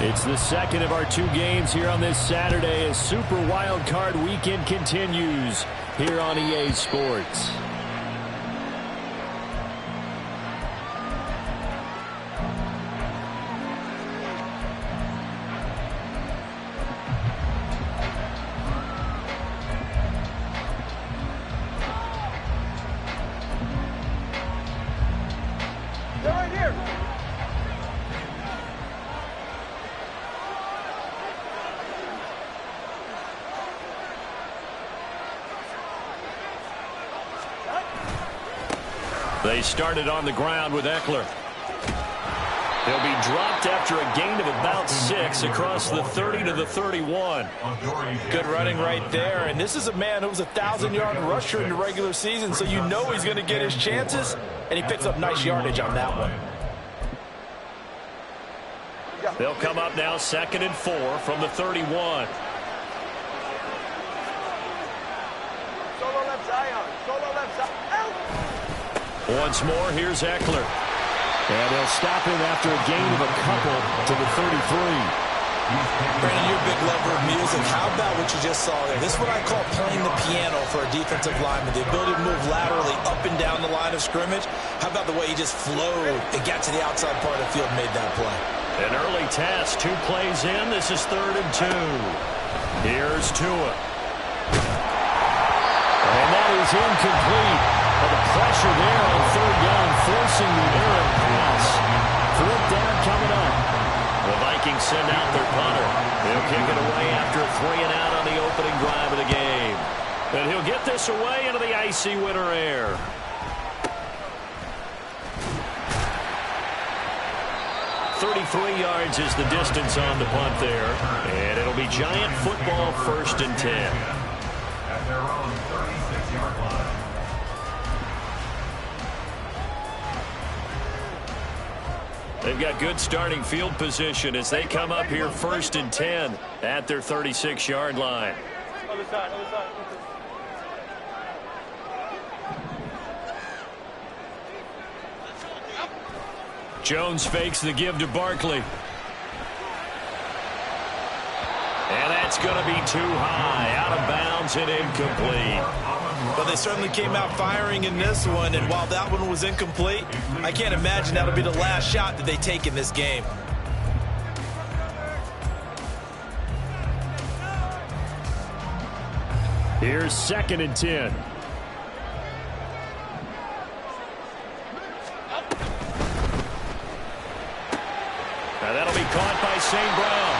It's the second of our 2 games here on this Saturday as Super Wild Card Weekend continues here on EA Sports. They started on the ground with Eckler. He'll be dropped after a gain of about 6 across the 30 to the 31. Good running right there. And this is a man who was a 1,000-yard rusher in the regular season, so you know he's going to get his chances, and he picks up nice yardage on that one. They'll come up now 2nd and 4 from the 31. Once more, here's Eckler. And they'll stop him after a gain of a couple to the 33. Brandon, you're a big lover of music. How about what you just saw there? This is what I call playing the piano for a defensive lineman. The ability to move laterally up and down the line of scrimmage. How about the way he just flowed and got to the outside part of the field and made that play? An early test, 2 plays in. This is 3rd and 2. Here's Tua. And that is incomplete. But the pressure there on 3rd down, forcing the errant pass. 4th down coming up. The Vikings send out their punter. He'll kick it away after a 3 and out on the opening drive of the game. And he'll get this away into the icy winter air. .33 yards is the distance on the punt there. And it'll be Giant football, 1st and 10. At their own 36-yard line. They've got good starting field position as they come up here 1st and 10 at their 36-yard line. Other side, other side. Jones fakes the give to Barkley. And that's going to be too high, out of bounds and incomplete. But they certainly came out firing in this one, and while that one was incomplete, I can't imagine that'll be the last shot that they take in this game. Here's 2nd and 10. Now that'll be caught by St. Brown.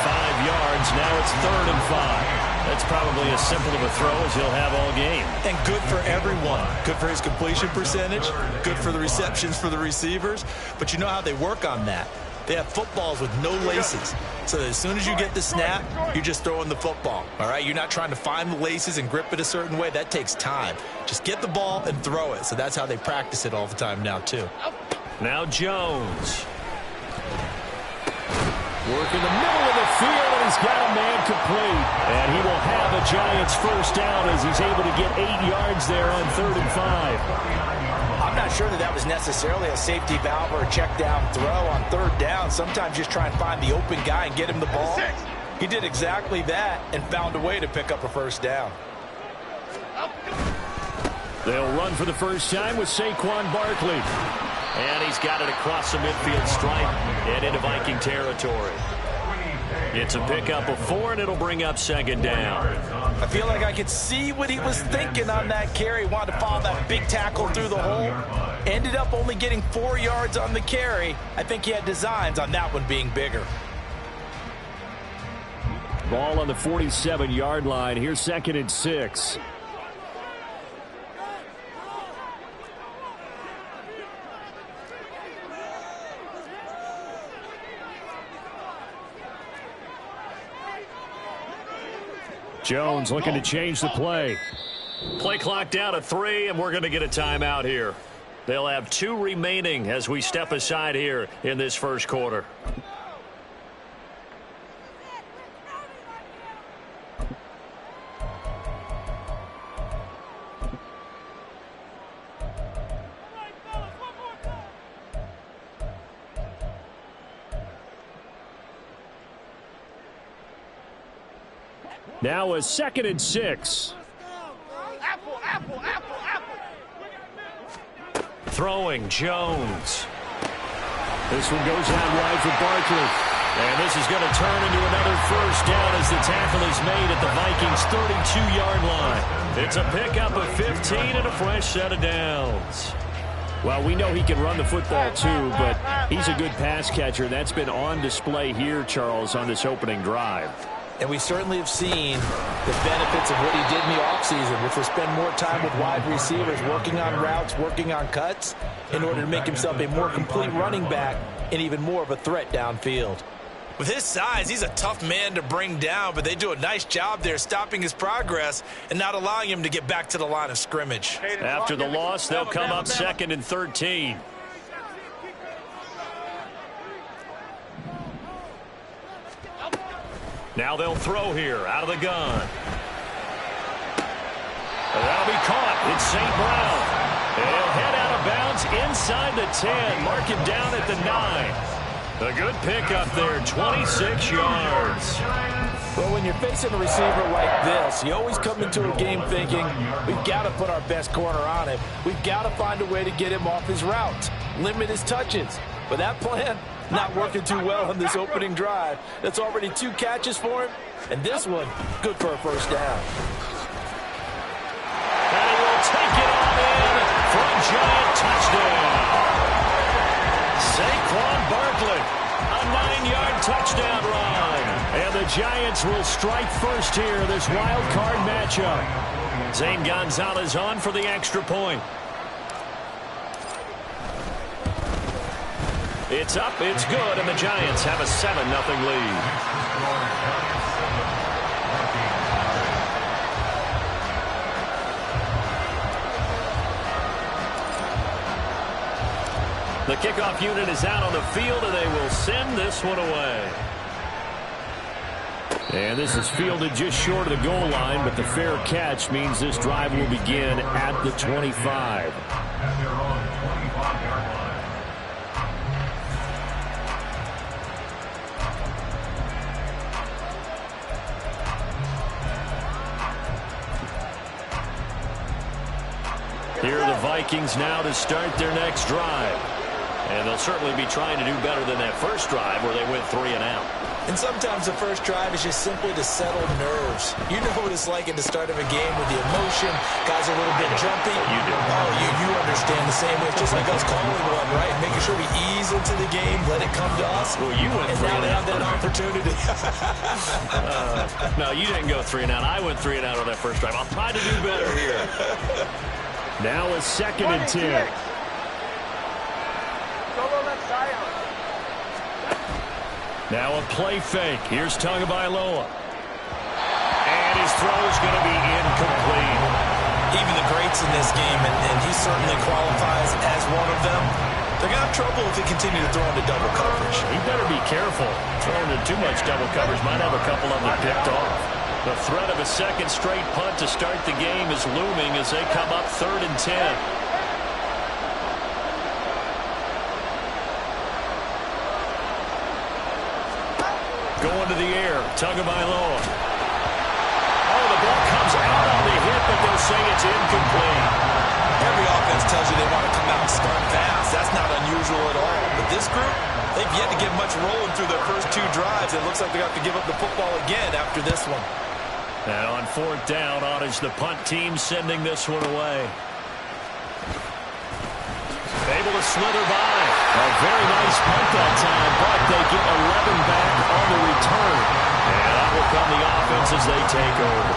5 yards, now it's 3rd and 5. That's probably as simple of a throw as he'll have all game. And good for everyone. Good for his completion percentage. Good for the receptions for the receivers. But you know how they work on that. They have footballs with no laces. So as soon as you get the snap, you're just throwing the football. All right? You're not trying to find the laces and grip it a certain way. That takes time. Just get the ball and throw it. So that's how they practice it all the time now, too. Now Jones. Work in the middle of the field, and he's got a man complete. And he will have a Giants 1st down as he's able to get 8 yards there on 3rd and 5. I'm not sure that was necessarily a safety valve or a check down throw on 3rd down. Sometimes just try and find the open guy and get him the ball. He did exactly that and found a way to pick up a 1st down. They'll run for the first time with Saquon Barkley. And he's got it across the midfield stripe and into Viking territory. It's a pickup of 4, and it'll bring up 2nd down. I feel like I could see what he was thinking on that carry. Wanted to follow that big tackle through the hole. Ended up only getting 4 yards on the carry. I think he had designs on that one being bigger. Ball on the 47-yard line. Here's 2nd and 6. Jones looking to change the play. Play clock down to 3, and we're going to get a timeout here. They'll have 2 remaining as we step aside here in this 1st quarter. Now a 2nd and 6. Throwing Jones. This one goes out wide for Barkley. And this is going to turn into another first down as the tackle is made at the Vikings' 32-yard line. It's a pickup of 15 and a fresh set of downs. Well, we know he can run the football too, but he's a good pass catcher. That's been on display here, Charles, on this opening drive. And we certainly have seen the benefits of what he did in the offseason, which was spend more time with wide receivers, working on routes, working on cuts, in order to make himself a more complete running back and even more of a threat downfield. With his size, he's a tough man to bring down, but they do a nice job there stopping his progress and not allowing him to get back to the line of scrimmage. After the loss, they'll come up 2nd and 13. Now they'll throw here out of the gun. That'll be caught. It's St. Brown. He'll head out of bounds inside the 10. Mark him down at the 9. A good pickup there, 26 yards. Well, when you're facing a receiver like this, you always come into a game thinking, we've got to put our best corner on him. We've got to find a way to get him off his routes, limit his touches. But that plan, not working too well on this opening drive. That's already 2 catches for him, and this one, good for a first down. And he will take it on in for a giant touchdown. Saquon Barkley, a 9-yard touchdown run. And the Giants will strike first here, this wild card matchup. Zane Gonzalez on for the extra point. It's up, it's good, and the Giants have a 7-0 lead. The kickoff unit is out on the field, and they will send this one away. And this is fielded just short of the goal line, but the fair catch means this drive will begin at the 25. At their own 25-yard line. Here are the Vikings now to start their next drive. And they'll certainly be trying to do better than that first drive where they went 3 and out. And sometimes the first drive is just simply to settle nerves. You know what it's like at the start of a game with the emotion. Guys are a little bit jumpy. You do. Oh, you understand the same way. It's just like us calling one, right? Making sure we ease into the game, let it come to us. Well, you went 3 and now and they out. have that opportunity. No, you didn't go 3 and out. I went 3 and out on that first drive. I'll try to do better here. Now a 2nd and 10. Now a play fake. Here's Tagovailoa. And his throw is going to be incomplete. Even the greats in this game, and he certainly qualifies as one of them, they're going to have trouble if they continue to throw into double coverage. He better be careful. Throwing into too much double coverage might have a couple of them picked off. The threat of a second straight punt to start the game is looming as they come up 3rd and 10. Going to the air, Tagovailoa. Oh, the ball comes out on the hit, but they'll say it's incomplete. Every offense tells you they want to come out and start fast. That's not unusual at all. But this group, they've yet to get much rolling through their first 2 drives. It looks like they have to give up the football again after this one. And on 4th down, on is the punt team sending this one away. Able to slither by. A very nice punt that time, but they get 11 back on the return. And out will come the offense as they take over.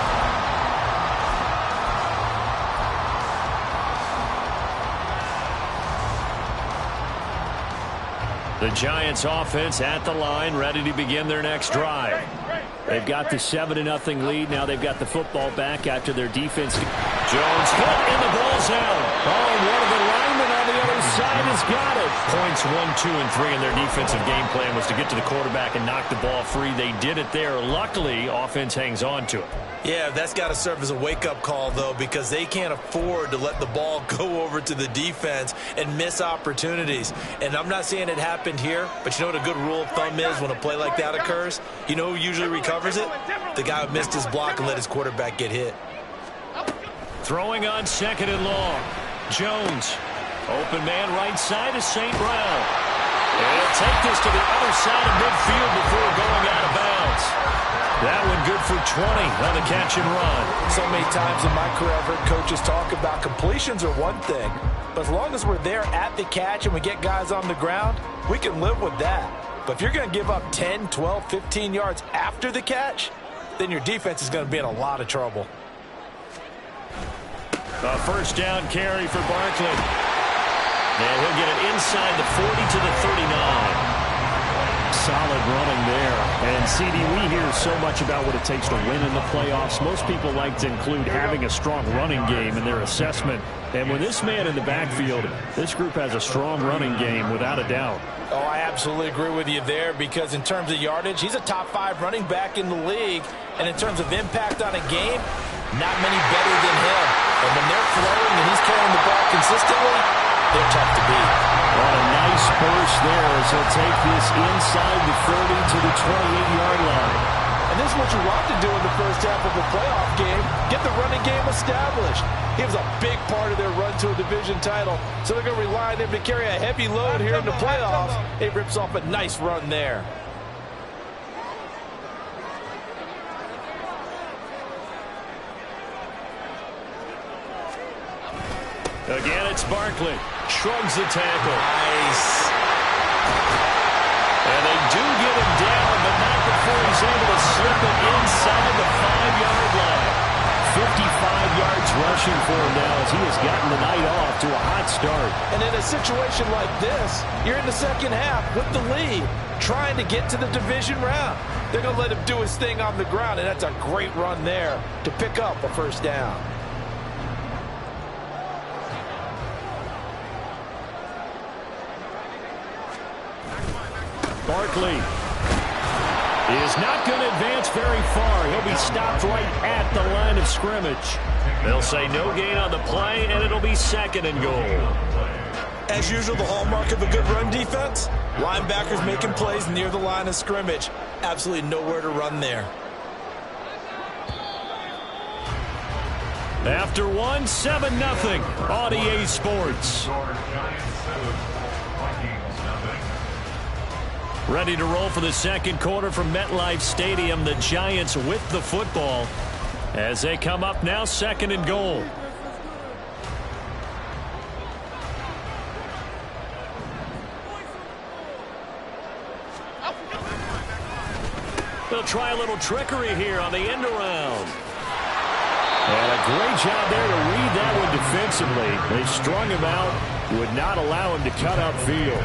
The Giants offense at the line, ready to begin their next drive. They've got the 7-0 lead. Now they've got the football back after their defense. Jones hit, and the ball's out. Oh, one of the linemen on the other side He's got it. Points 1, 2, and 3 in their defensive game plan was to get to the quarterback and knock the ball free. They did it there. Luckily, offense hangs on to it. Yeah, that's got to serve as a wake-up call, though, because they can't afford to let the ball go over to the defense and miss opportunities. And I'm not saying it happened here, but you know what a good rule of thumb is when a play like that occurs? You know who usually recovers it? The guy who missed his block and let his quarterback get hit. Throwing on 2nd and long. Jones. Open man right side is St. Brown. And he'll take this to the other side of midfield before going out of bounds. That one good for 20 on the catch and run. So many times in my career I've heard coaches talk about completions are one thing, but as long as we're there at the catch and we get guys on the ground, we can live with that. But if you're going to give up 10, 12, 15 yards after the catch, then your defense is going to be in a lot of trouble. A first down carry for Barkley. And he'll get it inside the 40 to the 39. Solid running there. And, CD, we hear so much about what it takes to win in the playoffs. Most people like to include having a strong running game in their assessment. And with this man in the backfield, this group has a strong running game without a doubt. Oh, I absolutely agree with you there because in terms of yardage, he's a top 5 running back in the league. And in terms of impact on a game, not many better than him. And when they're throwing and he's carrying the ball consistently, they're tough to beat. What a nice burst there as he'll take this inside the 30 to the 28-yard line. And this is what you want to do in the first half of a playoff game, get the running game established. He was a big part of their run to a division title, so they're going to rely on him to carry a heavy load here in the playoffs. It rips off a nice run there. Again, it's Barkley. Shrugs the tackle. Nice. And they do get him down, but not before he's able to slip it inside the 5-yard line. 55 yards rushing for him now as he has gotten the night off to a hot start. And in a situation like this, you're in the second half with the lead, trying to get to the division round. They're going to let him do his thing on the ground, and that's a great run there to pick up a first down. Barkley is not going to advance very far. He'll be stopped right at the line of scrimmage. They'll say no gain on the play, and it'll be 2nd and goal. As usual, the hallmark of a good run defense, linebackers making plays near the line of scrimmage. Absolutely nowhere to run there. After 7-0 on EA Sports. Ready to roll for the second quarter from MetLife Stadium. The Giants with the football as they come up now 2nd and goal. They'll try a little trickery here on the end around. And a great job there to read that one defensively. They strung him out, would not allow him to cut upfield.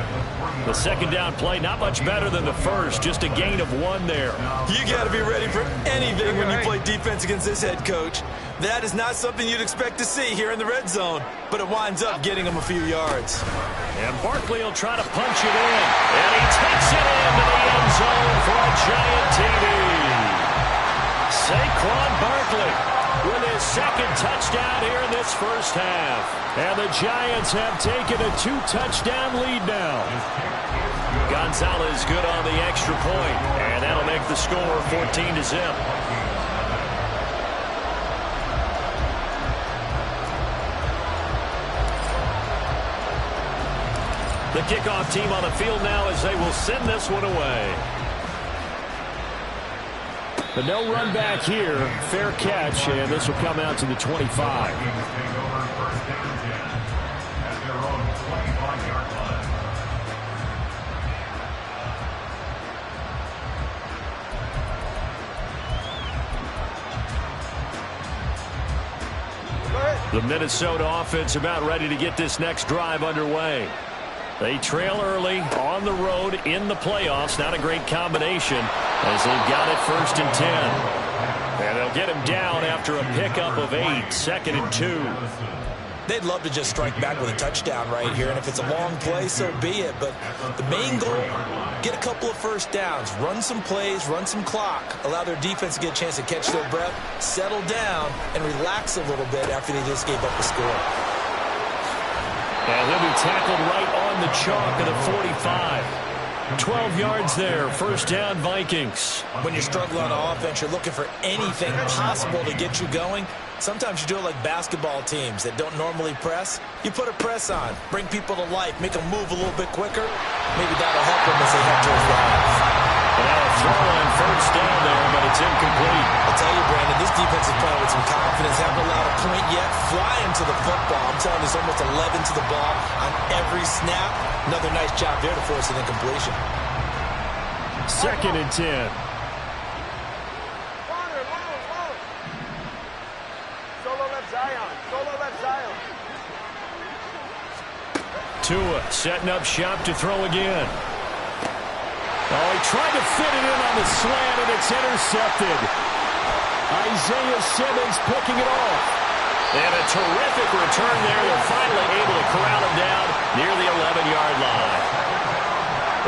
The second down play, not much better than the first, just a gain of 1 there. You got to be ready for anything when you play defense against this head coach. That is not something you'd expect to see here in the red zone, but it winds up getting him a few yards. And Barkley will try to punch it in, and he takes it into the end zone for a Giant TD. Saquon Barkley with his 2nd touchdown here in this first half. And the Giants have taken a 2-touchdown lead now. Gonzalez good on the extra point, and that'll make the score 14-0. The kickoff team on the field now as they will send this one away. But no run back here. Fair catch, and this will come out to the 25. The Minnesota offense about ready to get this next drive underway. They trail early on the road in the playoffs. Not a great combination as they've got it 1st and 10. And they'll get him down after a pickup of 8. 2nd and 2. They'd love to just strike back with a touchdown right here, and if it's a long play, so be it. But the main goal, get a couple of first downs, run some plays, run some clock, allow their defense to get a chance to catch their breath, settle down, and relax a little bit after they just gave up a score. And he'll be tackled right on the chalk at the 45. 12 yards there, first down Vikings. When you're struggling on offense, you're looking for anything possible to get you going. Sometimes you do it like basketball teams that don't normally press. You put a press on, bring people to life, make them move a little bit quicker. Maybe that'll help them as they head towards the Now a throw on first down there, but it's incomplete. I'll tell you, Brandon, this defense is playing with some confidence. Haven't allowed a point yet. Flying to the football. I'm telling you, it's almost 11 to the ball on every snap. Another nice job there to force an incompletion. 2nd and 10. Tua setting up shop to throw again. Oh, he tried to fit it in on the slant, and it's intercepted. Isaiah Simmons picking it off. And a terrific return there. They're finally able to corral him down near the 11-yard line.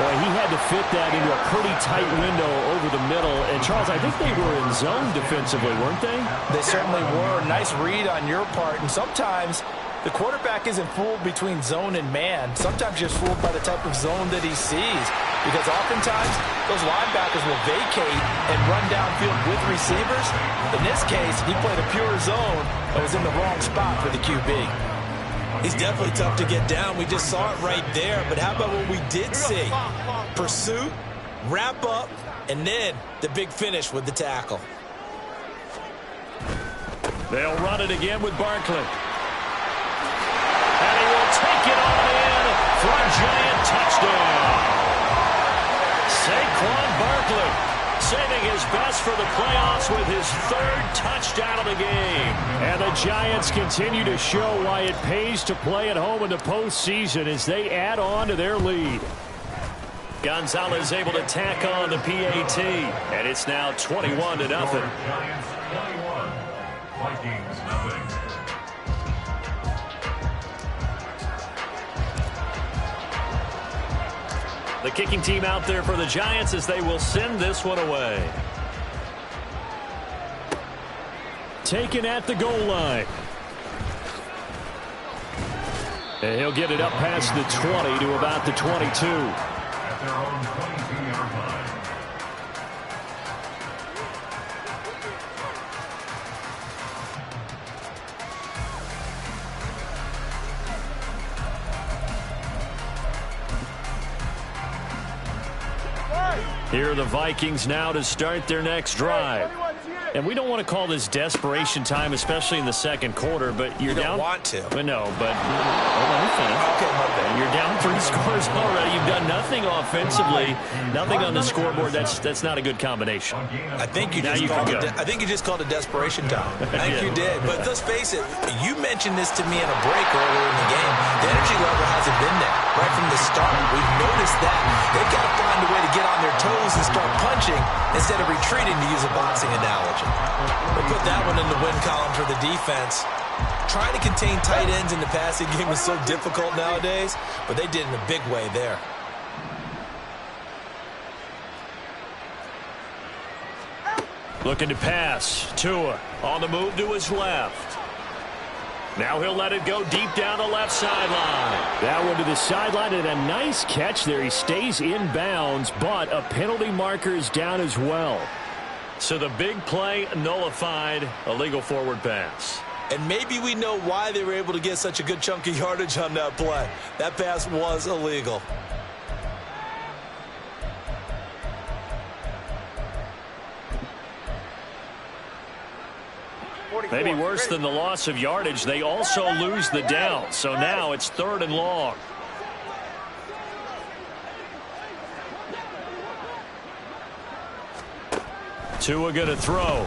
Boy, he had to fit that into a pretty tight window over the middle. And, Charles, I think they were in zone defensively, weren't they? They certainly were. Nice read on your part. And sometimes the quarterback isn't fooled between zone and man. Sometimes you're fooled by the type of zone that he sees. Because oftentimes, those linebackers will vacate and run downfield with receivers. In this case, he played a pure zone that was in the wrong spot for the QB. He's definitely tough to get down. We just saw it right there. But how about what we did see? Pursuit, wrap up, and then the big finish with the tackle. They'll run it again with Barkley. And he will take it on in for a giant touchdown. Saquon Barkley saving his best for the playoffs with his 3rd touchdown of the game. And the Giants continue to show why it pays to play at home in the postseason as they add on to their lead. Gonzalez able to tack on the PAT, and it's now 21-0. Giants 21, Vikings nothing. The kicking team out there for the Giants as they will send this one away. Taken at the goal line. And he'll get it up past the 20 to about the 22. At their own 22-yard line. Here are the Vikings now to start their next drive. And we don't want to call this desperation time, especially in the second quarter, but you're down. You don't want to. But no, but hold on, finish. Okay, my bad. You're down 3 scores already. You've done nothing offensively, nothing on the scoreboard. That's not a good combination. I think you just called it desperation time. I think you did. But let's face it, you mentioned this to me in a break earlier in the game. The energy level hasn't been there right from the start. We've noticed that. They've got to find a way to get on their toes and start punching instead of retreating, to use a boxing analogy. We'll put that one in the win column for the defense. Trying to contain tight ends in the passing game is so difficult nowadays, but they did in a big way there. Looking to pass. Tua on the move to his left. Now he'll let it go deep down the left sideline. That one to the sideline, and a nice catch there. He stays in bounds, but a penalty marker is down as well. So the big play nullified, a legal forward pass. And maybe we know why they were able to get such a good chunk of yardage on that play. That pass was illegal. Maybe worse than the loss of yardage, they also lose the down. So now it's 3rd and long. Tua going to throw.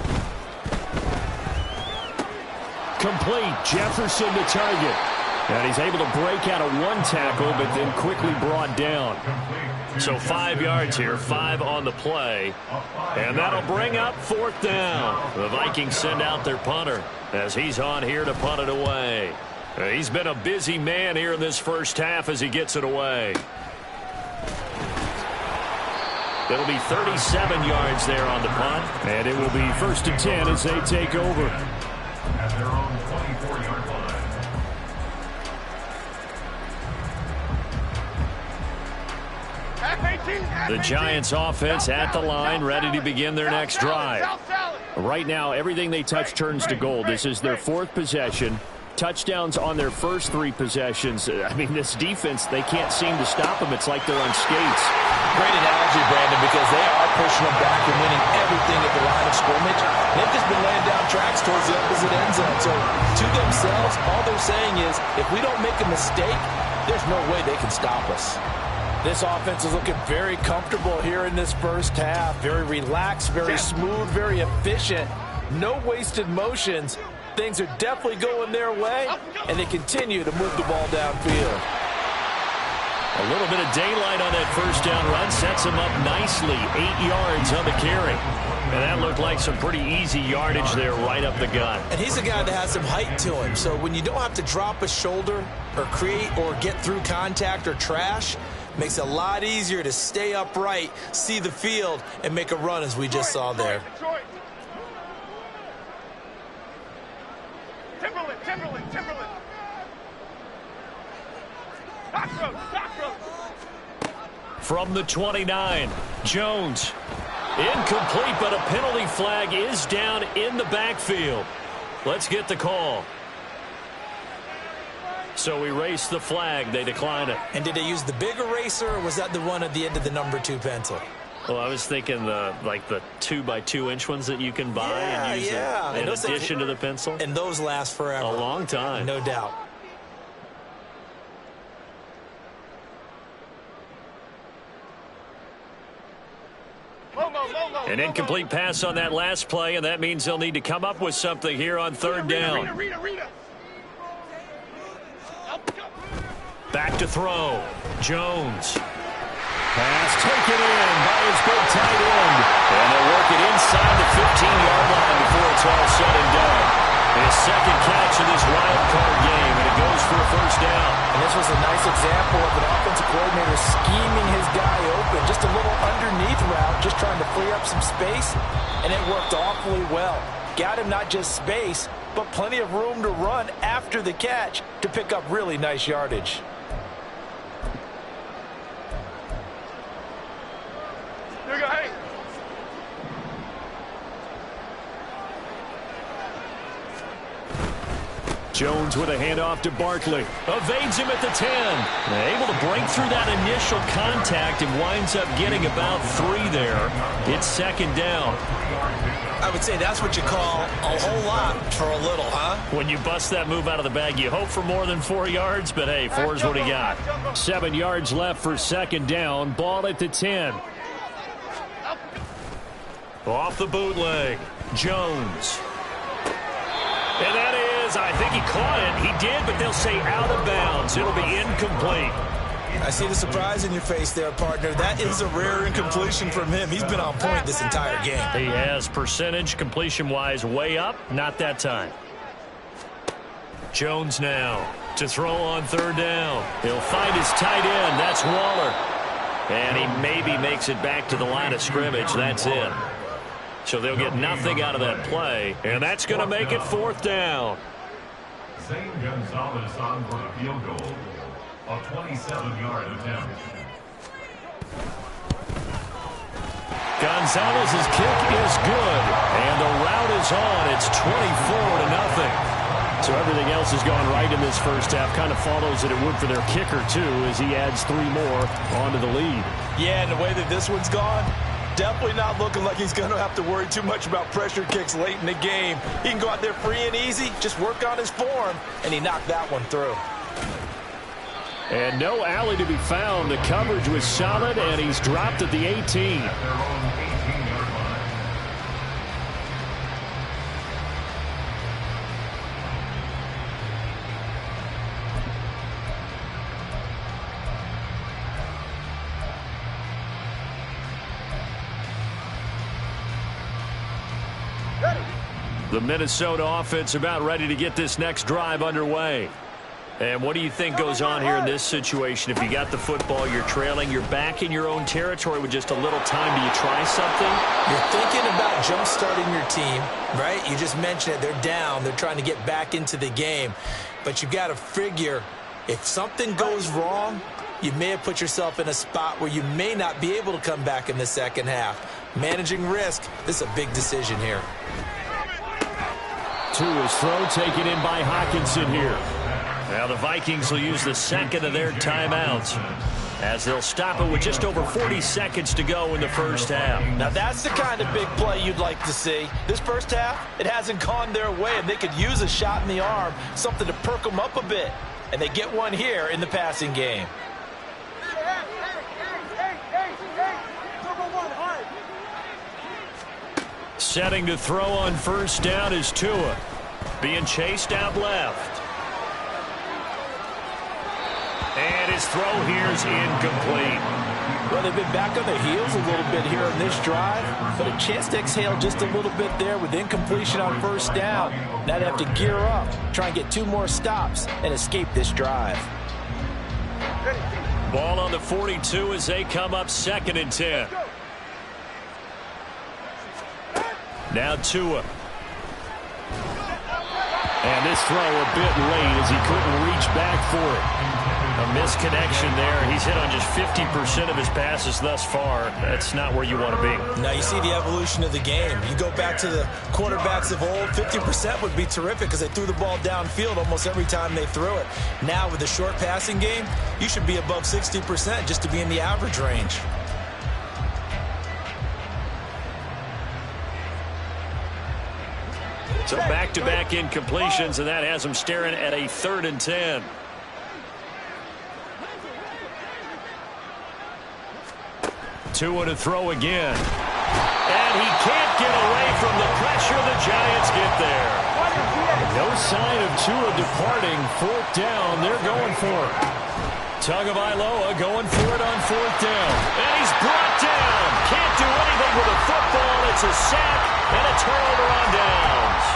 Complete. Jefferson to target. And he's able to break out of 1 tackle, but then quickly brought down. So 5 yards here, 5 on the play. And that'll bring up 4th down. The Vikings send out their punter as he's on here to punt it away. He's been a busy man here in this first half as he gets it away. It'll be 37 yards there on the punt. And it will be 1st and 10 as they take over. At their own 24-yard line. The Giants offense at the line, ready to begin their next drive. Right now, everything they touch turns to gold. This is their 4th possession. Touchdowns on their first 3 possessions. I mean, this defense, they can't seem to stop them. It's like they're on skates. Great analogy, Brandon, because they are pushing them back and winning everything at the line of scrimmage. They've just been laying down tracks towards the opposite end zone. So to themselves, all they're saying is, if we don't make a mistake, there's no way they can stop us. This offense is looking very comfortable here in this first half. Very relaxed, very smooth, very efficient. No wasted motions. Things are definitely going their way, and they continue to move the ball downfield. A little bit of daylight on that first down run sets him up nicely. 8 yards on the carry. And that looked like some pretty easy yardage there right up the gut. And he's a guy that has some height to him. So when you don't have to drop a shoulder or create or get through contact or trash, makes it a lot easier to stay upright, see the field, and make a run as we just saw there. Timberland. From the 29, Jones. Incomplete, but a penalty flag is down in the backfield. Let's get the call. So erase the flag. They decline it. And did they use the big eraser, or was that the one at the end of the number 2 pencil? Well, I was thinking the 2x2-inch ones that you can buy and use in addition to the pencil. And those last forever. A long time. No doubt. An incomplete pass on that last play, and that means they'll need to come up with something here on 3rd down. Back to throw. Jones. Pass taken in by his big tight end. And they'll work it inside the 15-yard line before it's all said and done. His second catch of this wild card game, and it goes for a first down. And this was a nice example of an offensive coordinator scheming his guy open. Just a little underneath route, just trying to free up some space, and it worked awfully well. Got him not just space, but plenty of room to run after the catch to pick up really nice yardage. Jones with a handoff to Barkley. Evades him at the 10. Able to break through that initial contact and winds up getting about 3 there. It's 2nd down. I would say that's what you call a whole lot for a little, huh? When you bust that move out of the bag, you hope for more than 4 yards, but hey, 4 is what he got. 7 yards left for 2nd down. Ball at the 10. Off the bootleg. Jones. And that is, I think he caught it. He did, but they'll say out of bounds. It'll be incomplete. I see the surprise in your face there, partner. That is a rare incompletion from him. He's been on point this entire game. He has percentage, completion-wise, way up. Not that time. Jones now to throw on 3rd down. He'll find his tight end. That's Waller. And he maybe makes it back to the line of scrimmage. That's it. So they'll get nothing out of that play, and that's going to make it 4th down. St. Gonzalez on for the field goal. A 27-yard attempt. Gonzalez's kick is good, and the route is on. It's 24-0. So everything else has gone right in this first half. Kind of follows that it would for their kicker, too, as he adds 3 more onto the lead. Yeah, and the way that this one's gone, definitely not looking like he's going to have to worry too much about pressure kicks late in the game. He can go out there free and easy, just work on his form, and he knocked that one through. And no alley to be found. The coverage was solid, and he's dropped at the 18. At their own 18-yard line. The Minnesota offense about ready to get this next drive underway. And what do you think goes on here in this situation? If you got the football, you're trailing, you're back in your own territory with just a little time. Do you try something? You're thinking about jump-starting your team, right? You just mentioned it. They're down. They're trying to get back into the game. But you've got to figure if something goes wrong, you may have put yourself in a spot where you may not be able to come back in the second half. Managing risk, this is a big decision here. Tua's throw taken in by Hawkinson here. Now the Vikings will use the second of their timeouts as they'll stop it with just over 40 seconds to go in the first half. Now that's the kind of big play you'd like to see. This first half, it hasn't gone their way, and they could use a shot in the arm, something to perk them up a bit. And they get one here in the passing game. Setting to throw on first down is Tua. Being chased out left. And his throw here is incomplete. Well, they've been back on their heels a little bit here on this drive, but a chance to exhale just a little bit there with incompletion on first down. Now they have to gear up, try and get 2 more stops, and escape this drive. Ball on the 42 as they come up 2nd and 10. Now Tua. And this throw a bit late as he couldn't reach back for it. A misconnection there. He's hit on just 50% of his passes thus far. That's not where you want to be. Now you see the evolution of the game. You go back to the quarterbacks of old, 50% would be terrific because they threw the ball downfield almost every time they threw it. Now with the short passing game, you should be above 60% just to be in the average range. So back-to-back incompletions, and that has him staring at a 3rd and 10. Tua to throw again. And he can't get away from the pressure. The Giants get there. No sign of Tua departing. 4th down. They're going for it. Tagovailoa going for it on 4th down. And he's brought down. Can't do anything with a football. It's a sack and a turnover on downs.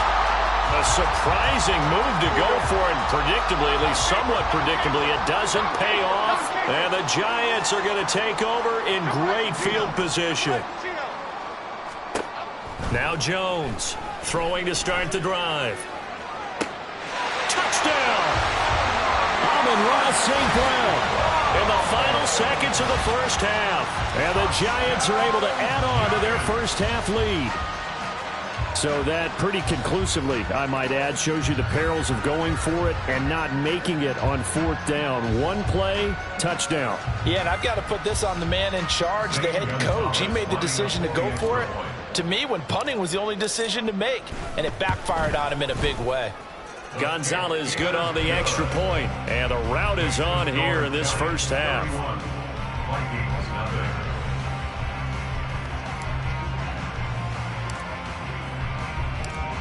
A surprising move to go for it. Predictably, at least somewhat predictably, it doesn't pay off. And the Giants are going to take over in great field position. Now Jones throwing to start the drive. Touchdown! Amon-Ra St. Brown in the final seconds of the first half. And the Giants are able to add on to their first half lead. So that pretty conclusively, I might add, shows you the perils of going for it and not making it on 4th down. One play, touchdown. Yeah, and I've got to put this on the man in charge, the head coach. He made the decision to go for it. To me, when punting was the only decision to make, and it backfired on him in a big way. Gonzalez good on the extra point, and the route is on here in this first half.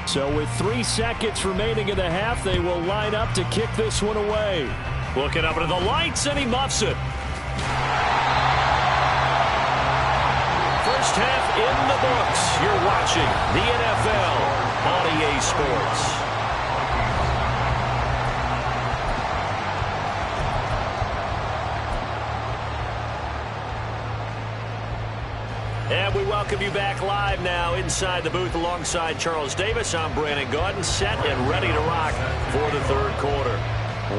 So with 3 seconds remaining in the half, they will line up to kick this one away. Looking up into the lights, and he muffs it. First half in the books. You're watching the NFL on EA Sports. And we welcome you back live now inside the booth alongside Charles Davis. I'm Brandon Gaudin, set and ready to rock for the 3rd quarter.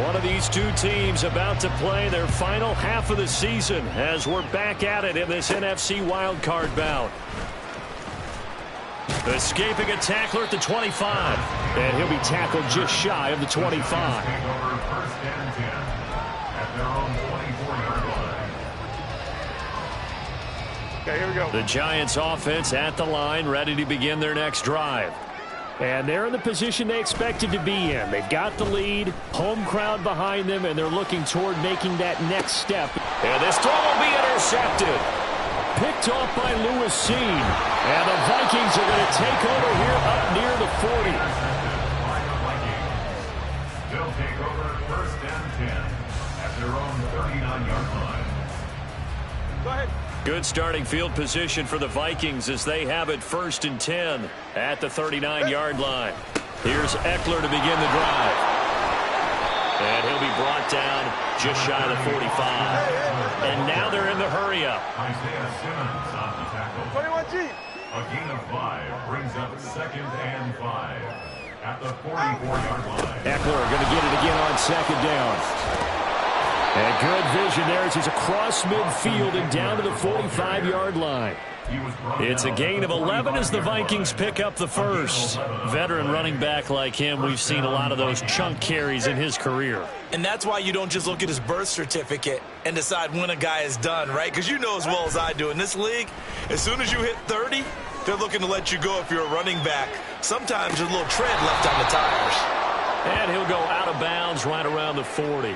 One of these 2 teams about to play their final half of the season as we're back at it in this NFC wildcard bout. Escaping a tackler at the 25. And he'll be tackled just shy of the 25. Okay, here we go. The Giants offense at the line, ready to begin their next drive. And they're in the position they expected to be in. They've got the lead, home crowd behind them, and they're looking toward making that next step. And this throw will be intercepted. Picked off by Lewis Seen. And the Vikings are going to take over here up near the 40. They'll take over 1st and 10 at their own 39-yard line. Go ahead. Good starting field position for the Vikings as they have it 1st and 10 at the 39-yard line. Here's Eckler to begin the drive. And he'll be brought down just shy of the 45. And now they're in the hurry-up. Isaiah Simmons on the tackle. 21G. A gain of 5 brings up 2nd and 5 at the 44-yard line. Eckler going to get it again on 2nd down. And good vision there as he's across midfield and down to the 45-yard line. It's a gain of 11 as the Vikings pick up the first. Veteran running back like him, we've seen a lot of those chunk carries in his career. And that's why you don't just look at his birth certificate and decide when a guy is done, right? Because you know as well as I do, in this league, as soon as you hit 30, they're looking to let you go if you're a running back. Sometimes there's a little tread left on the tires. And he'll go out of bounds right around the 40.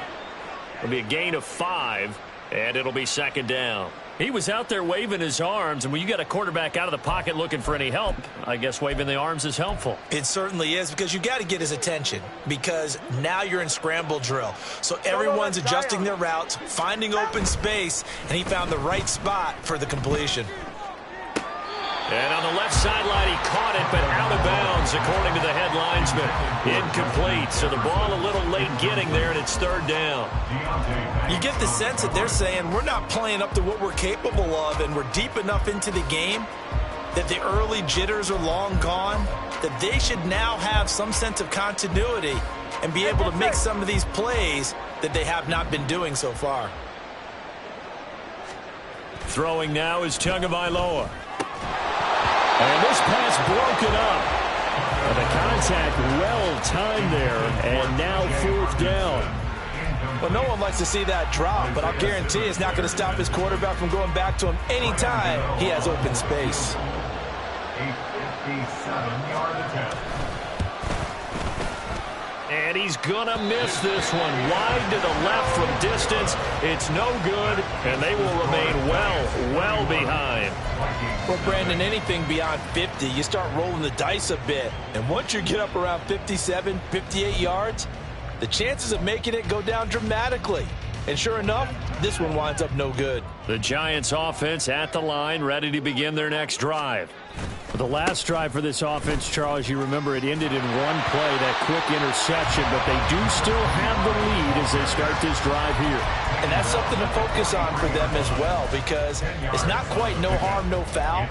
It'll be a gain of 5, and it'll be 2nd down. He was out there waving his arms, and when you got a quarterback out of the pocket looking for any help, I guess waving the arms is helpful. It certainly is, because you got to get his attention, because now you're in scramble drill. So everyone's adjusting their routes, finding open space, and he found the right spot for the completion. And on the left sideline, he caught it, but out of bounds, according to the head linesman. Incomplete, so the ball a little late getting there, and it's 3rd down. You get the sense that they're saying we're not playing up to what we're capable of, and we're deep enough into the game that the early jitters are long gone, that they should now have some sense of continuity and be able to make some of these plays that they have not been doing so far. Throwing now is Tagovailoa. And this pass broken up. And the contact well timed there, and now 4th down. Well, no one likes to see that drop, but I'll guarantee it's not going to stop his quarterback from going back to him anytime he has open space. A 57-yard attempt. And he's going to miss this one. Wide to the left from distance. It's no good, and they will remain well behind. Well, Brandon, anything beyond 50, you start rolling the dice a bit. And once you get up around 57, 58 yards, the chances of making it go down dramatically. And sure enough, this one winds up no good. The Giants offense at the line, ready to begin their next drive. The last drive for this offense, Charles, you remember it ended in one play, that quick interception, but they do still have the lead as they start this drive here. And that's something to focus on for them as well, because it's not quite no harm, no foul,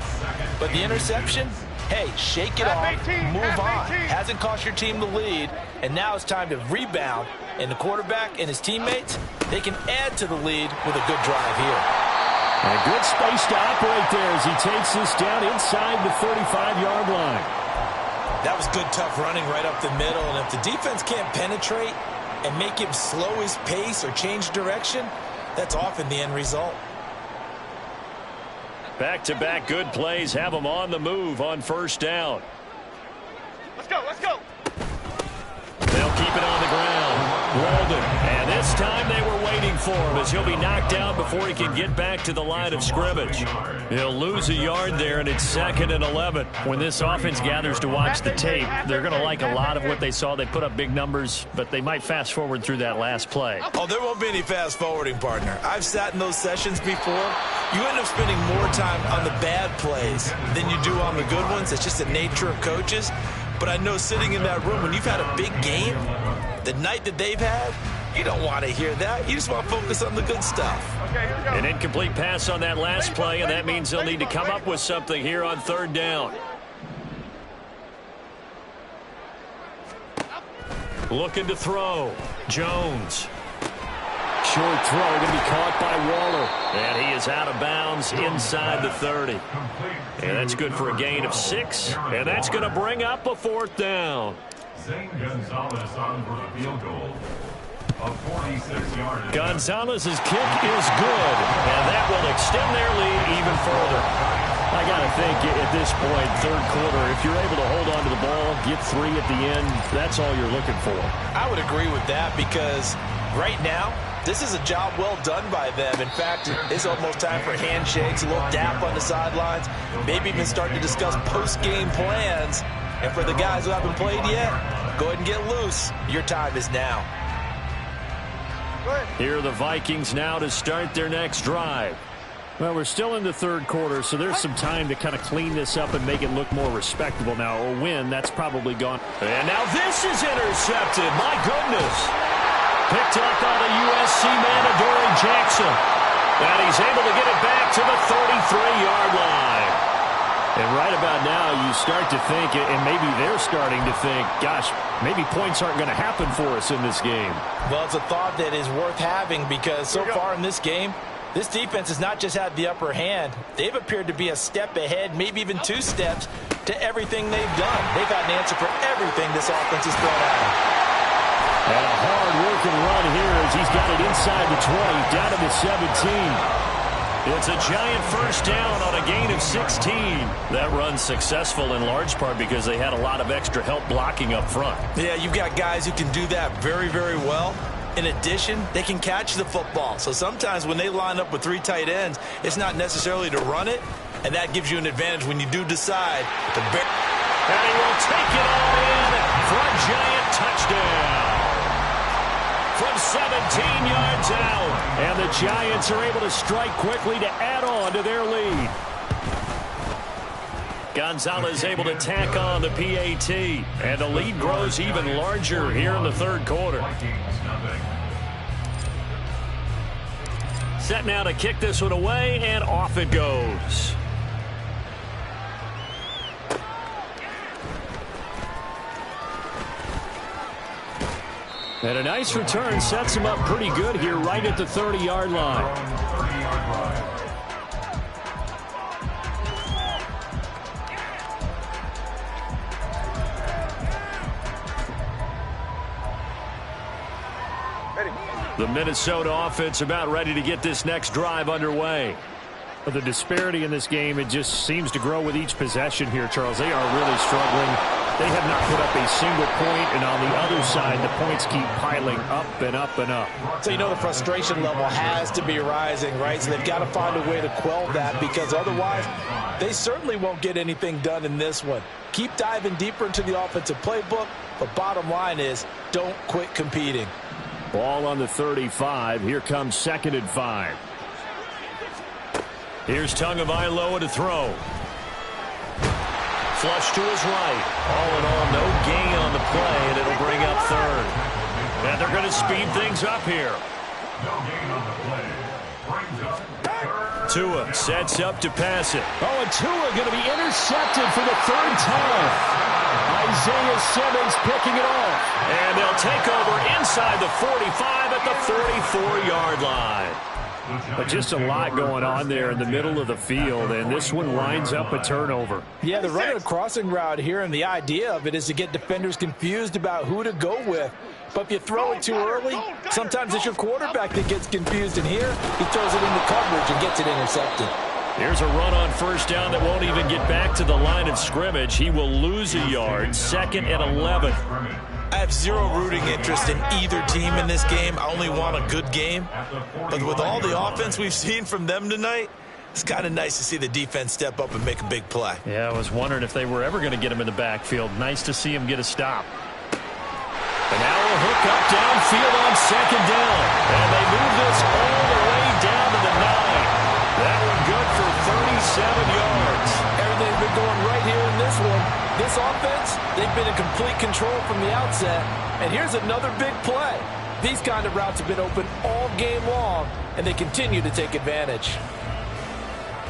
but the interception, hey, shake it off, move on. Hasn't cost your team the lead, and now it's time to rebound, and the quarterback and his teammates, they can add to the lead with a good drive here. And a good space to operate there as he takes this down inside the 35-yard line. That was good, tough running right up the middle, and if the defense can't penetrate and make him slow his pace or change direction, that's often the end result. Back-to-back good plays have them on the move on 1st down. Let's go, let's go. They'll keep it on the ground. Walden, and this time they were waiting for him as he'll be knocked down before he can get back to the line of scrimmage. He'll lose a yard there, and it's 2nd and 11. When this offense gathers to watch the tape, they're going to like a lot of what they saw. They put up big numbers, but they might fast forward through that last play. Oh, there won't be any fast forwarding, partner. I've sat in those sessions before. You end up spending more time on the bad plays than you do on the good ones. It's just the nature of coaches. But I know sitting in that room, when you've had a big game, the night that they've had, you don't want to hear that. You just want to focus on the good stuff. Okay, here we go. An incomplete pass on that last play, and that means they'll need to come up with something here on 3rd down. Looking to throw. Jones. Short throw going to be caught by Waller. And he is out of bounds inside the 30. And that's good for a gain of 6. And that's going to bring up a 4th down. Zane Gonzalez on for the field goal. A 46-yard. Gonzalez's kick is good. And that will extend their lead even further. I got to think at this point, 3rd quarter, if you're able to hold on to the ball, get 3 at the end, that's all you're looking for. I would agree with that, because right now, this is a job well done by them. In fact, it's almost time for handshakes, a little dap on the sidelines, maybe even starting to discuss post-game plans. And for the guys who haven't played yet, go ahead and get loose. Your time is now. Here are the Vikings now to start their next drive. Well, we're still in the 3rd quarter, so there's some time to kind of clean this up and make it look more respectable. Now, a win, that's probably gone. And now this is intercepted. My goodness. picked up on a USC man, Adoree Jackson. And he's able to get it back to the 33-yard line. And right about now, you start to think, and maybe they're starting to think, gosh, maybe points aren't going to happen for us in this game. Well, it's a thought that is worth having because so far in this game, this defense has not just had the upper hand. They've appeared to be a step ahead, maybe even 2 steps to everything they've done. They've had an answer for everything this offense has thrown at them. And a hard-working run here as he's got it inside the 20, down to the 17. It's a giant first down on a gain of 16. That run's successful in large part because they had a lot of extra help blocking up front. Yeah, you've got guys who can do that very, very well. In addition, they can catch the football. So sometimes when they line up with 3 tight ends, it's not necessarily to run it, and that gives you an advantage when you do decide to bear. And he will take it all in for a giant touchdown. From 17 yards out. And the Giants are able to strike quickly to add on to their lead. Gonzalez able to tack on the PAT. And the lead grows even larger here in the third quarter. Set now to kick this one away, and off it goes. And a nice return sets him up pretty good here right at the 30-yard line. The Minnesota offense about ready to get this next drive underway. But the disparity in this game, it just seems to grow with each possession here, Charles. They are really struggling. They have not put up a single point, and on the other side, the points keep piling up and up and up. So you know the frustration level has to be rising, right? So they've got to find a way to quell that because otherwise they certainly won't get anything done in this one. Keep diving deeper into the offensive playbook, but bottom line is don't quit competing. Ball on the 35. Here comes 2nd and 5. Here's Tagovailoa to throw. Flush to his right. All in all, no gain on the play, and it'll bring up 3rd. And they're going to speed things up here. No gain on the play. Brings up 3rd. Tua sets up to pass it. Oh, and Tua going to be intercepted for the 3rd time. Isaiah Simmons picking it off. And they'll take over inside the 45 at the 44-yard line. But just a lot going on there in the middle of the field, and this one winds up a turnover. Yeah, they're running a crossing route here, and the idea of it is to get defenders confused about who to go with. But if you throw it too early, sometimes it's your quarterback that gets confused, and here he throws it into coverage and gets it intercepted. Here's a run on 1st down that won't even get back to the line of scrimmage. He will lose a yard, 2nd and 11. I have zero rooting interest in either team in this game. I only want a good game. But with all the offense we've seen from them tonight, it's kind of nice to see the defense step up and make a big play. Yeah, I was wondering if they were ever going to get him in the backfield. Nice to see him get a stop. And now a hook up downfield on 2nd down. And they move this all the way down to the 9. That one good for 37 yards. Everything's been going right here in this one. This offense, they've been in complete control from the outset. And here's another big play. These kind of routes have been open all game long, and they continue to take advantage.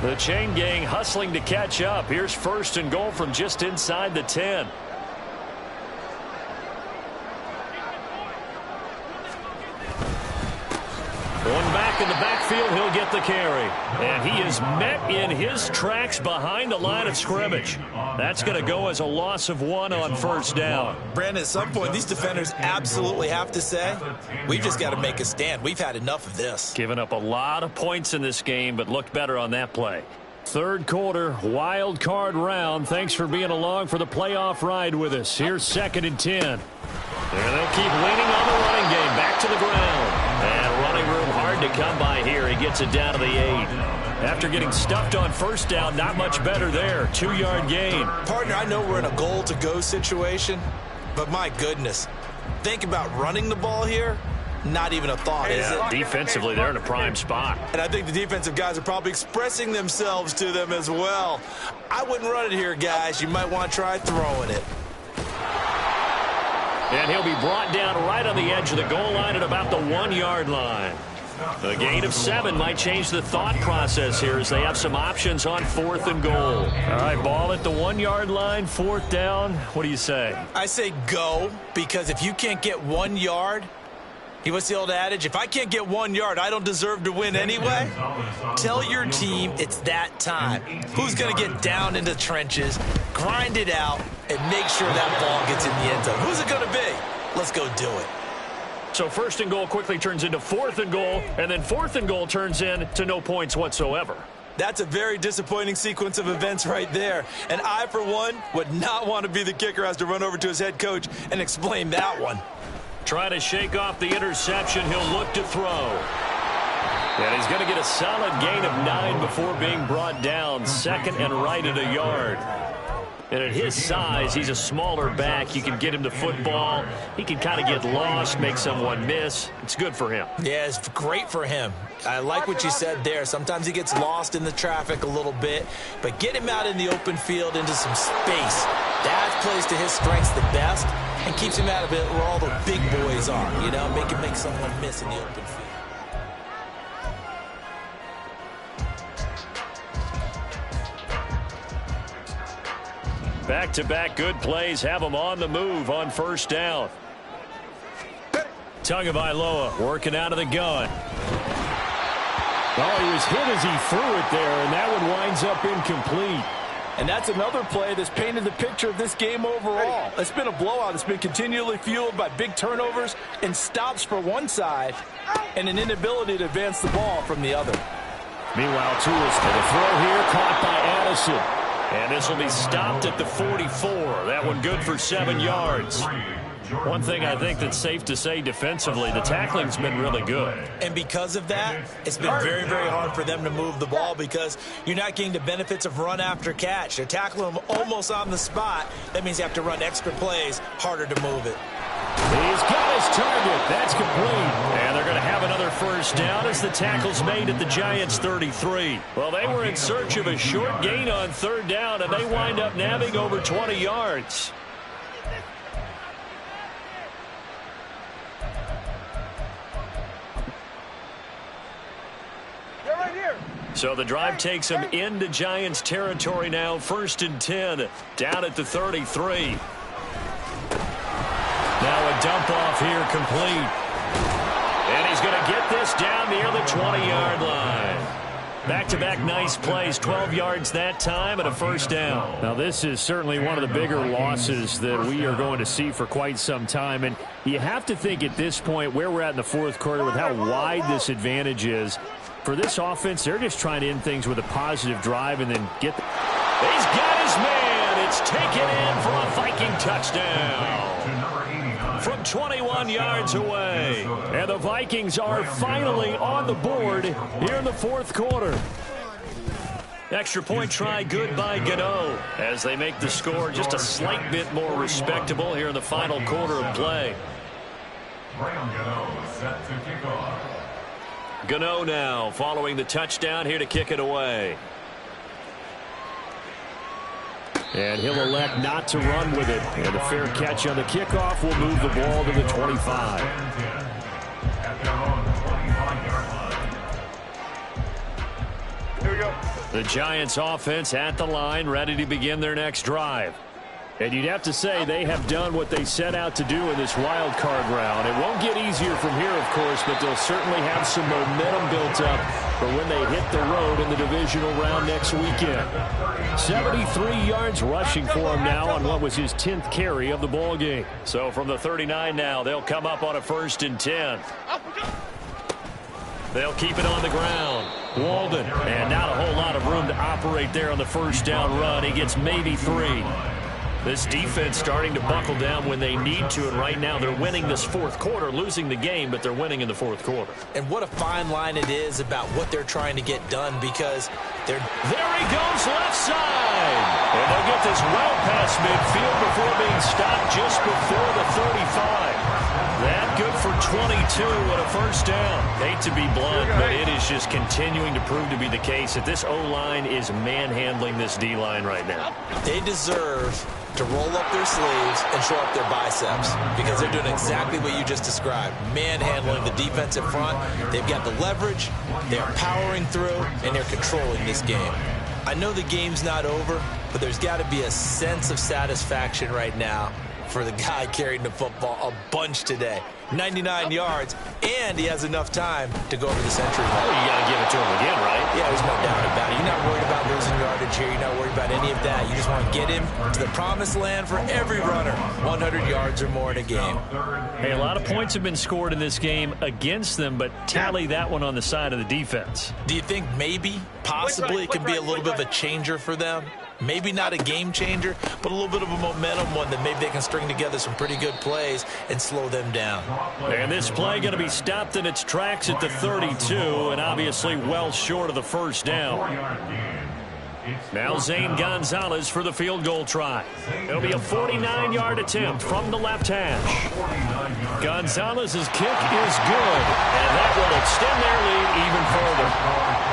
The chain gang hustling to catch up. Here's 1st and goal from just inside the 10. Going back in the backfield, he'll get the carry. And he is met in his tracks behind the line of scrimmage. That's going to go as a loss of 1 on 1st down. Brandon, at some point, these defenders absolutely have to say, we've just got to make a stand. We've had enough of this. Giving up a lot of points in this game, but looked better on that play. 3rd quarter, wild card round. Thanks for being along for the playoff ride with us. Here's 2nd and 10. And they'll keep leaning on the running game. Back to the ground. And running room hard to come by here. He gets it down to the 8. After getting stuffed on 1st down, not much better there. 2-yard gain. Partner, I know we're in a goal-to-go situation, but my goodness, think about running the ball here. Not even a thought, is it? Defensively, they're in a prime spot. And I think the defensive guys are probably expressing themselves to them as well. I wouldn't run it here, guys. You might want to try throwing it. And he'll be brought down right on the edge of the goal line at about the 1-yard line. A gain of 7 might change the thought process here as they have some options on 4th and goal. All right, ball at the 1-yard line, 4th down. What do you say? I say go, because if you can't get 1 yard, what's the old adage? If I can't get 1 yard, I don't deserve to win anyway. Tell your team it's that time. Who's going to get down into the trenches, grind it out, and make sure that ball gets in the end zone? Who's it going to be? Let's go do it. So 1st and goal quickly turns into 4th and goal, and then 4th and goal turns into no points whatsoever. That's a very disappointing sequence of events right there. And I, for one, would not want to be the kicker who has to run over to his head coach and explain that one. Trying to shake off the interception. He'll look to throw. And he's going to get a solid gain of 9 before being brought down. 2nd and right at a yard. And at his size, he's a smaller back. You can get him the football. He can kind of get lost, make someone miss. It's good for him. Yeah, it's great for him. I like what you said there. Sometimes he gets lost in the traffic a little bit, but get him out in the open field into some space. That plays to his strengths the best and keeps him out of it where all the big boys are, you know, make someone miss in the open field. Back-to-back good plays have them on the move on 1st down. Tagovailoa working out of the gun. Oh, he was hit as he threw it there, and that one winds up incomplete. And that's another play that's painted the picture of this game overall. It's been a blowout. It's been continually fueled by big turnovers and stops for one side and an inability to advance the ball from the other. Meanwhile, Tua's to the throw here, caught by Addison. And this will be stopped at the 44. That one good for 7 yards. One thing I think that's safe to say defensively, the tackling's been really good. And because of that, it's been very, very hard for them to move the ball because you're not getting the benefits of run after catch. They're tackling them almost on the spot. That means you have to run extra plays, harder to move it. He's got his target. That's complete. And they're going to have another 1st down as the tackle's made at the Giants' 33. Well, they were in search of a short gain on 3rd down, and they wind up nabbing over 20 yards. So the drive takes them into Giants territory now. 1st and 10, down at the 33. Now a dump off here complete. And he's going to get this down near the 20-yard line. Back-to-back nice plays, 12 yards that time and a 1st down. Now this is certainly one of the bigger losses that we are going to see for quite some time. And you have to think at this point where we're at in the 4th quarter with how wide this advantage is. For this offense, they're just trying to end things with a positive drive and then get... He's got his man. It's taken in for a Viking touchdown from 21 yards away. And the Vikings are finally on the board here in the 4th quarter. Extra point try good by Gano as they make the score just a slight bit more respectable here in the final quarter of play. Gano now following the touchdown here to kick it away. And he'll elect not to run with it. And a fair catch on the kickoff will move the ball to the 25. Here we go. The Giants offense at the line, ready to begin their next drive. And you'd have to say they have done what they set out to do in this wild card round. It won't get easier from here, of course, but they'll certainly have some momentum built up for when they hit the road in the divisional round next weekend. 73 yards rushing for him now on what was his 10th carry of the ball game. So from the 39 now, they'll come up on a 1st and 10. They'll keep it on the ground. Walden, and not a whole lot of room to operate there on the 1st down run. He gets maybe 3. This defense starting to buckle down when they need to, and right now they're winning this 4th quarter, losing the game, but they're winning in the 4th quarter. And what a fine line it is about what they're trying to get done because they're... There he goes left side. And they'll get get this well past midfield before being stopped just before the 35. That good for 22 and a first down. Hate to be blunt, but it is just continuing to prove to be the case that this O-line is manhandling this D-line right now. They deserve to roll up their sleeves and show up their biceps because they're doing exactly what you just described, manhandling the defensive front. They've got the leverage, they're powering through, and they're controlling this game. I know the game's not over, but there's got to be a sense of satisfaction right now for the guy carrying the football a bunch today. 99 yards, and he has enough time to go over the century mark. Well, you got to give it to him again, right? Yeah, there's no doubt about it. You're not worried about losing yardage here. You're not worried about any of that. You just want to get him to the promised land for every runner. 100 yards or more in a game. Hey, a lot of points have been scored in this game against them, but tally that one on the side of the defense. Do you think maybe, possibly, it can be a little bit of a changer for them? Maybe not a game changer, but a little bit of a momentum one that maybe they can string together some pretty good plays and slow them down. And this play going to be stopped in its tracks at the 32, and obviously well short of the first down. Now Zane Gonzalez for the field goal try. It'll be a 49-yard attempt from the left hash. Gonzalez's kick is good, and that will extend their lead even further.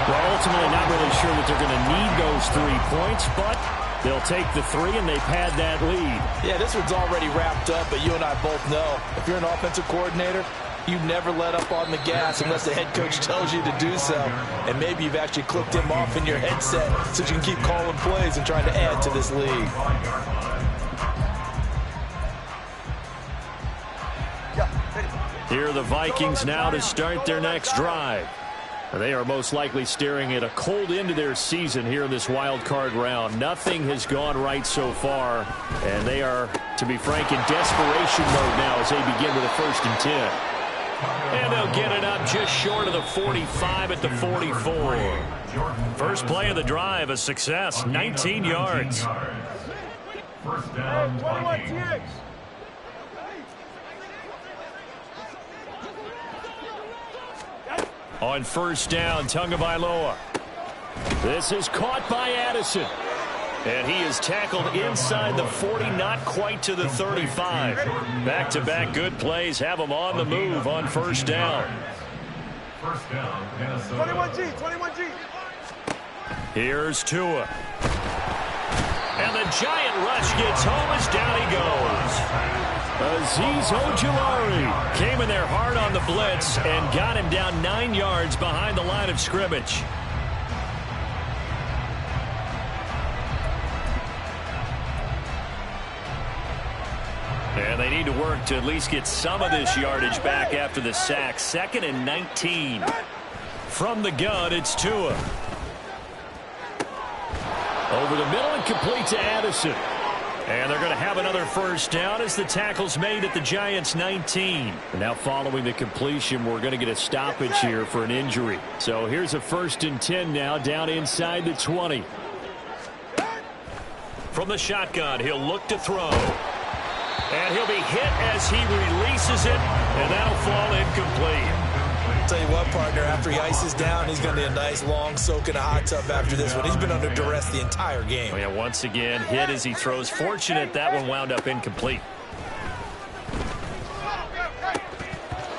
Well, ultimately not really sure that they're going to need those 3 points, but they'll take the 3 and they pad that lead. Yeah, this one's already wrapped up, but you and I both know if you're an offensive coordinator, you never let up on the gas unless the head coach tells you to do so. And maybe you've actually clicked him off in your headset so you can keep calling plays and trying to add to this lead. Here are the Vikings now to start their next drive. They are most likely staring at a cold end to their season here in this wild card round. Nothing has gone right so far, and they are, to be frank, in desperation mode now as they begin with a 1st and 10. And they'll get it up just short of the 45 at the 44. First play of the drive, a success, 19 yards. First down, Vikings. On first down, Tagovailoa. This is caught by Addison. And he is tackled inside the 40, not quite to the 35. Back-to-back good plays have him on the move on first down. First down, Minnesota. 21G. Here's Tua. And the giant rush gets home as down he goes. Azeez Ojulari came in there hard on the blitz and got him down 9 yards behind the line of scrimmage. And they need to work to at least get some of this yardage back after the sack. 2nd and 19. From the gun, it's Tua. Over the middle and complete to Addison. And they're going to have another first down as the tackle's made at the Giants' 19. Now following the completion, we're going to get a stoppage here for an injury. So here's a 1st and 10 now down inside the 20. From the shotgun, he'll look to throw. And he'll be hit as he releases it, and that'll fall incomplete. Tell you what, partner, after he ices down, he's going to need a nice long soak in a hot tub after this one. He's been under duress the entire game. Oh, yeah, once again, hit as he throws. Fortunate that one wound up incomplete.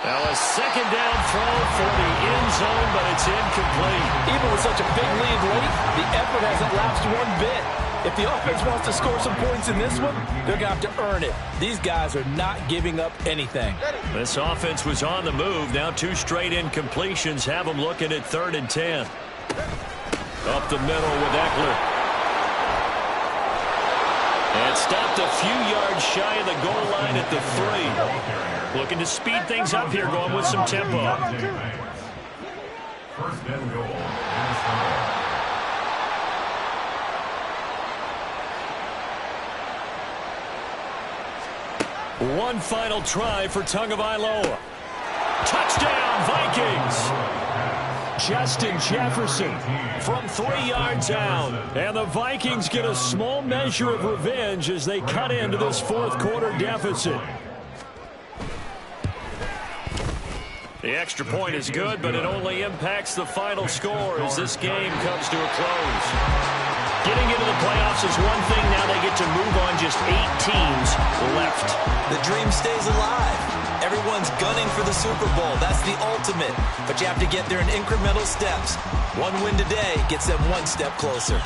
Now a 2nd down throw for the end zone, but it's incomplete. Even with such a big lead late, the effort hasn't lapsed one bit. If the offense wants to score some points in this one, they're going to have to earn it. These guys are not giving up anything. This offense was on the move. Now 2 straight incompletions have them looking at 3rd and 10. Up the middle with Eckler. And stopped a few yards shy of the goal line at the 3. Looking to speed things up here, going with some tempo. First and goal, Minnesota. One final try for Tagovailoa. Touchdown, Vikings! Justin Jefferson from 3 yards out. And the Vikings get a small measure of revenge as they cut into this 4th quarter deficit. The extra point is good, but it only impacts the final score as this game comes to a close. Getting into the playoffs loss is one thing. Now they get to move on. Just 8 teams left. The dream stays alive. Everyone's gunning for the Super Bowl. That's the ultimate. But you have to get there in incremental steps. One win today gets them one step closer.